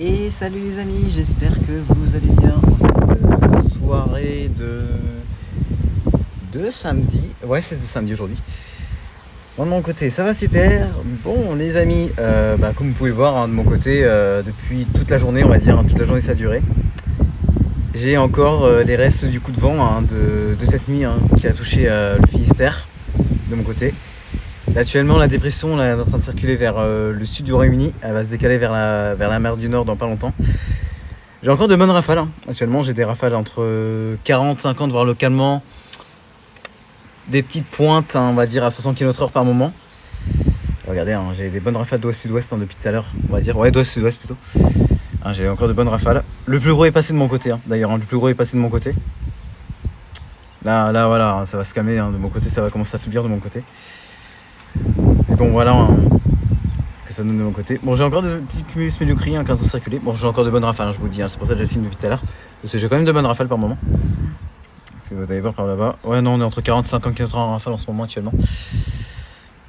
Et salut les amis, j'espère que vous allez bien en cette soirée de samedi. Ouais, c'est de samedi aujourd'hui. Bon, de mon côté, ça va super. Bon les amis, comme vous pouvez voir de mon côté, depuis toute la journée, on va dire, toute la journée ça a duré. J'ai encore les restes du coup de vent de cette nuit qui a touché le Finistère de mon côté. Là, actuellement, la dépression là, est en train de circuler vers le sud du Royaume-Uni. Elle va se décaler vers la mer du Nord dans pas longtemps. J'ai encore de bonnes rafales. Actuellement, j'ai des rafales entre 40, 50, voire localement. Des petites pointes, on va dire, à 60 km/h par moment. Regardez, j'ai des bonnes rafales d'ouest-sud-ouest depuis tout à l'heure, on va dire. Ouais, d'ouest-sud-ouest plutôt. J'ai encore de bonnes rafales. Le plus gros est passé de mon côté, d'ailleurs. Le plus gros est passé de mon côté. Là voilà, ça va se calmer. De mon côté, ça va commencer à faiblir de mon côté. Et bon, voilà ce que ça donne de mon côté. Bon, j'ai encore de petits cumulus médiocris quand ça circulé. Bon, j'ai encore de bonnes rafales, je vous le dis. C'est pour ça que je filme depuis tout à l'heure. Parce que j'ai quand même de bonnes rafales par moment. Parce que vous allez voir par là-bas. Ouais, non, on est entre 40 et 50 km/h en rafale en ce moment actuellement.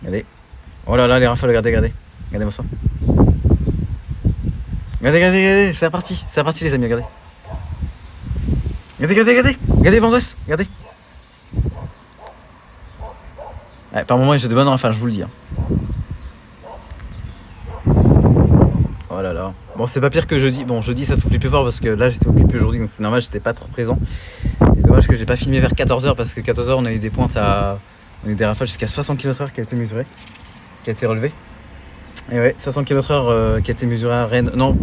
Regardez. Oh là là, les rafales, regardez. Regardez-moi ça. Regardez, c'est parti les amis, regardez. Regardez, vent d'ouest, regardez. Ouais, par moment, j'ai de bonnes rafales, je vous le dis. Oh là là. Bon, c'est pas pire que jeudi. Bon, jeudi, ça soufflait plus fort parce que là, j'étais occupé aujourd'hui, donc c'est normal, j'étais pas trop présent. C'est dommage que j'ai pas filmé vers 14h parce que 14h, on a eu des pointes on a eu des rafales jusqu'à 60 km/h qui a été mesuré, qui a été relevé. Et ouais, 60 km/h qui a été mesuré à Rennes. Non,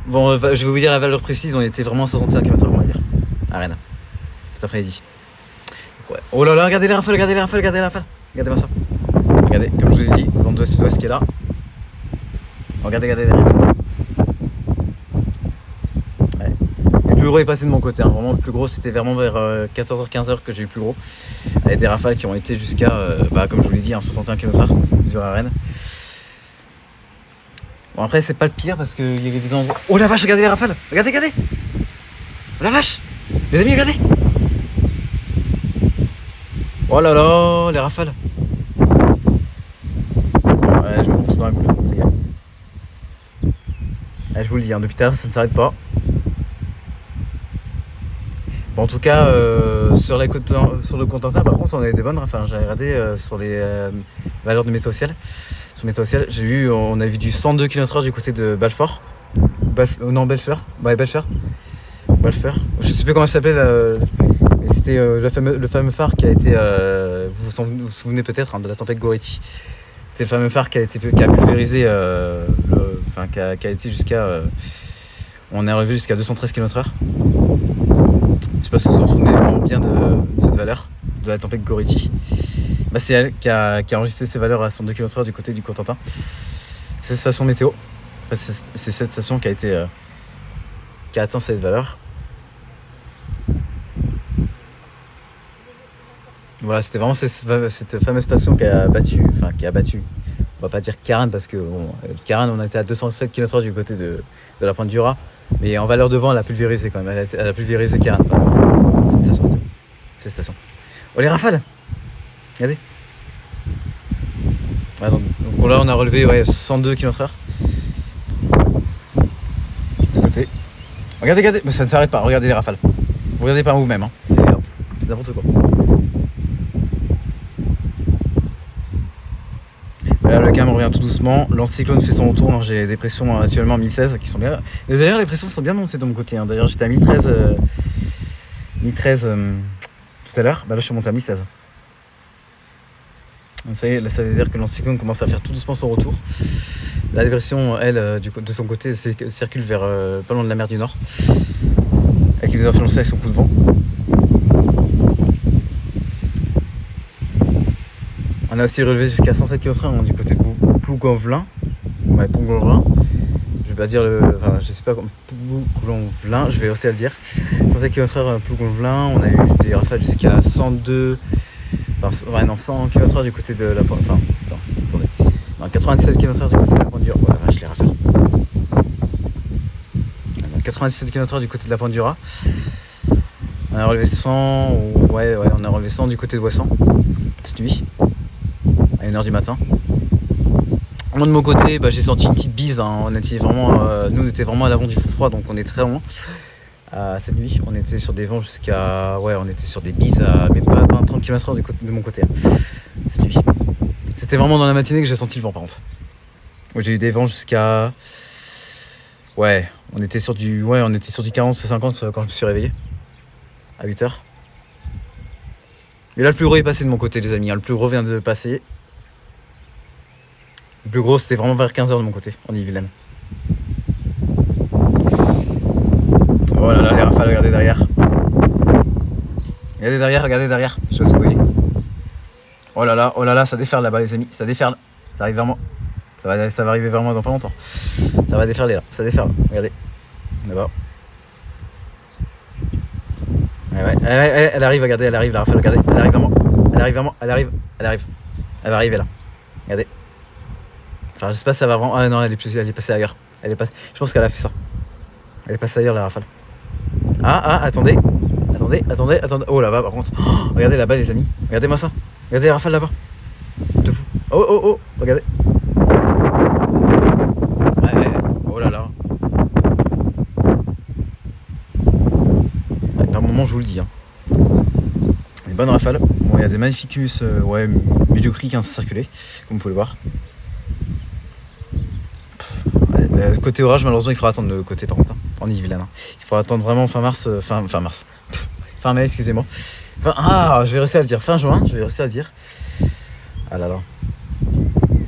bon, je vais vous dire la valeur précise, on était vraiment à 61 km/h, on va dire, à Rennes, cet après-midi. Ouais. Oh là là, regardez les rafales. Regardez-moi ça. Regardez, comme je vous l'ai dit, vent d'ouest-sud-ouest qui est là. Regardez derrière. Ouais. Le plus gros est passé de mon côté. Vraiment, le plus gros, c'était vraiment vers 14h, 15h que j'ai eu le plus gros. Avec des rafales qui ont été jusqu'à, comme je vous l'ai dit, 61 km/h, mesuré à Rennes. Bon, après, c'est pas le pire parce qu'il y avait des endroits. Oh la vache, regardez les rafales. Regardez. Oh la vache. Les amis, regardez. Oh là là, les rafales. Ouais, je me retrouve dans la couleur, c'est gars. Je vous le dis, depuis tout à l'heure, ça ne s'arrête pas. Bon, en tout cas, sur le Cotentin, par contre, on avait des bonnes rafales. J'ai regardé sur les valeurs de météo ciel. Sur météo ciel, on a vu du 102 km/h du côté de Belfort. Belfeur. Ouais, Belfeur. Je sais plus comment ça s'appelait. Mais c'était le fameux phare qui a été. Vous vous souvenez peut-être de la tempête Goretti. C'était le fameux phare qui a pulvérisé, qui a été jusqu'à. On est relevé jusqu'à 213 km/h. Je sais pas si vous vous en souvenez vraiment bien de cette valeur, de la tempête Goretti. C'est elle qui a enregistré ces valeurs à 102 km/h du côté du Cotentin. C'est cette station météo. C'est cette station qui a atteint cette valeur. Voilà, c'était vraiment cette fameuse station qui a battu, on va pas dire Caranne parce que Caranne, on était à 207 km/h du côté de la pointe du Raz, mais en valeur de vent, elle a pulvérisé quand même, elle a pulvérisé Caranne, cette station. Oh, les rafales, regardez. Ouais, donc là, on a relevé 102 km/h de côté. Regardez, mais ça ne s'arrête pas, regardez les rafales. Vous regardez par vous-même, c'est n'importe quoi. Là, le calme revient tout doucement. L'anticyclone fait son retour. J'ai des pressions actuellement à 1016 qui sont bien. Et d'ailleurs, les pressions sont bien montées de mon côté. D'ailleurs, j'étais à 1013 tout à l'heure. Là, je suis monté à 1016. Ça veut dire que l'anticyclone commence à faire tout doucement son retour. La dépression, elle, de son côté, circule vers pas loin de la mer du Nord. Avec les influences avec son coup de vent. On a aussi relevé jusqu'à 107 km/h du côté de Plougonvelin. Ouais, Plougonvelin. Je vais pas dire je sais pas comment. Plougonvelin, je vais rester à le dire. 107 km/h Plougonvelin. On a eu des rafales jusqu'à 102. 100 km/h du côté de la pointe. 97 km/h du côté de la pointe du Raz. Oh la vache, les rafales. 97 km/h du côté de la pointe du Raz. On a relevé 100. On a relevé 100 du côté de Ouessant cette nuit. À 1h du matin. Moi de mon côté, bah, j'ai senti une petite bise. Hein. Nous on était vraiment à l'avant du feu froid, donc on est très loin. Cette nuit, on était sur des vents jusqu'à... Ouais, on était sur des bises à même pas 20-30 km/h de mon côté. Hein. Cette nuit. C'était vraiment dans la matinée que j'ai senti le vent par contre. J'ai eu des vents jusqu'à... Ouais, on était sur du 40-50 quand je me suis réveillé. À 8h. Mais là, le plus gros est passé de mon côté, les amis. Le plus gros vient de passer. Le plus gros, c'était vraiment vers 15h de mon côté, en Ille-et-Vilaine. Oh là là, les rafales, regardez derrière. Regardez derrière. Je sais pas si vous voyez. Oh là là, ça déferle là-bas, les amis. Ça déferle. Ça arrive vers moi. Ça va arriver vers moi dans pas longtemps. Ça va déferler là. Ça déferle. Regardez. Là-bas. Elle arrive, regardez, elle arrive, la rafale, regardez. Elle arrive vers moi. Elle arrive. Elle va arriver là. Regardez. Enfin, je sais pas si ça va vraiment. Ah non, elle est passée ailleurs. Je pense qu'elle a fait ça. Elle est passée ailleurs, la rafale. Attendez. Oh là-bas, par contre. Oh, regardez là-bas, les amis. Regardez-moi ça. Regardez la rafale là-bas. De fou. Oh, regardez. Ouais, oh là là. Ouais, par moment, je vous le dis. Hein. Une bonne rafale. Bon, il y a des magnifiques cumuls, médiocris qui ont circulé, comme vous pouvez le voir. Côté orage, malheureusement, il faudra attendre de côté par contre, hein, en Ille-et-Vilaine. Hein. Il faudra attendre vraiment fin mai, excusez-moi. Je vais réussir à le dire. Fin juin, je vais réussir à le dire. Ah là là.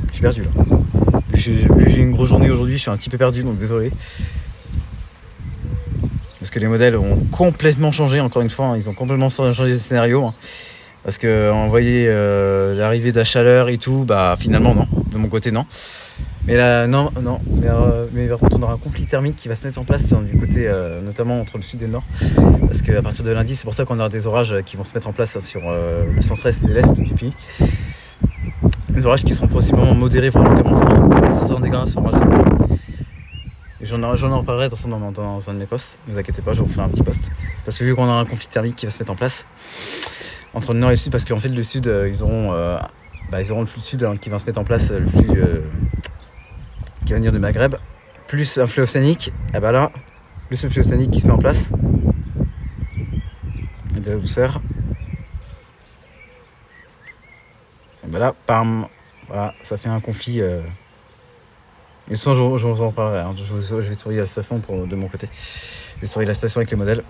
Je suis perdu là. J'ai une grosse journée aujourd'hui, je suis un petit peu perdu, donc désolé. Parce que les modèles ont complètement changé, encore une fois. Hein, ils ont complètement changé les scénarios. Hein. Parce qu'on voyait l'arrivée de la chaleur et tout, bah finalement non. De mon côté, non. Mais là, non. Mais par contre, on aura un conflit thermique qui va se mettre en place du côté, notamment entre le sud et le nord. Parce qu'à partir de lundi, c'est pour ça qu'on aura des orages qui vont se mettre en place sur le centre-est et l'est du pays. Des orages qui seront possiblement modérés, voire localement forts. Ça sera en dégradation orageux. Et j'en en reparlerai dans un de mes posts. Ne vous inquiétez pas, je vais vous faire un petit post. Parce que vu qu'on aura un conflit thermique qui va se mettre en place entre le nord et le sud, parce qu'en fait, le sud, ils auront le flux sud qui va se mettre en place, le flux qui va venir du Maghreb, plus un flux océanique, et bah là, plus le flux océanique qui se met en place, et de la douceur, et bah là, pam, voilà, ça fait un conflit. Mais de toute façon, je vous en parlerai, hein. Je vais surveiller la situation de mon côté. Je vais surveiller la situation avec les modèles.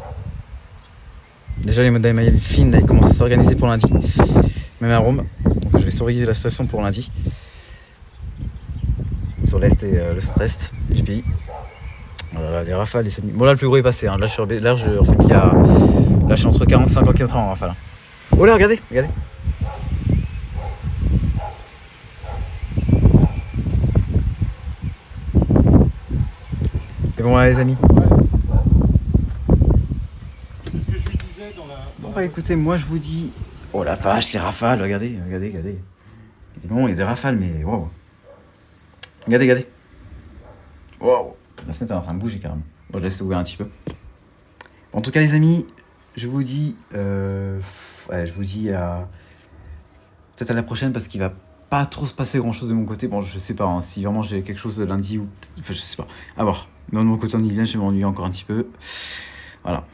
Déjà, les modèles mailles fines, ils commencent à s'organiser pour lundi, même à Rome. Donc, je vais surveiller la situation pour lundi. Sur l'est et le centre-est du pays. Voilà, les rafales, les semis. Bon, là, le plus gros est passé. Hein. Là, je suis entre 40 et 50 km/h en rafale. Oh là, regardez. Et bon, voilà, les amis. C'est ce que je lui disais dans la. Bon, bah écoutez, moi, je vous dis. Oh la vache, les rafales, regardez. Bon, il y a des rafales, mais wow. Regardez. Wow. La fenêtre est en train de bouger carrément. Bon, je laisse ouvrir un petit peu. En tout cas, les amis, je vous dis peut-être à la prochaine parce qu'il va pas trop se passer grand chose de mon côté. Bon, je sais pas, hein, si vraiment j'ai quelque chose de lundi ou... Enfin, je sais pas. À voir. Mais de mon côté, en Ille-et-Vilaine, je vais m'ennuyer encore un petit peu. Voilà.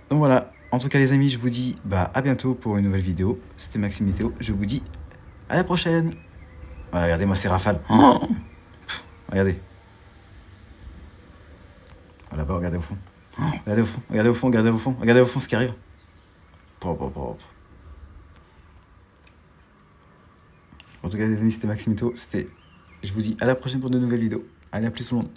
Donc voilà. En tout cas, les amis, je vous dis à bientôt pour une nouvelle vidéo. C'était Maxime Météo. Je vous dis à la prochaine. Voilà, regardez-moi ces rafales. Regardez. Là-bas, regardez au fond. Regardez au fond ce qui arrive. En tout cas, les amis, c'était Maxime Météo. Je vous dis à la prochaine pour de nouvelles vidéos. Allez, à plus tout le monde.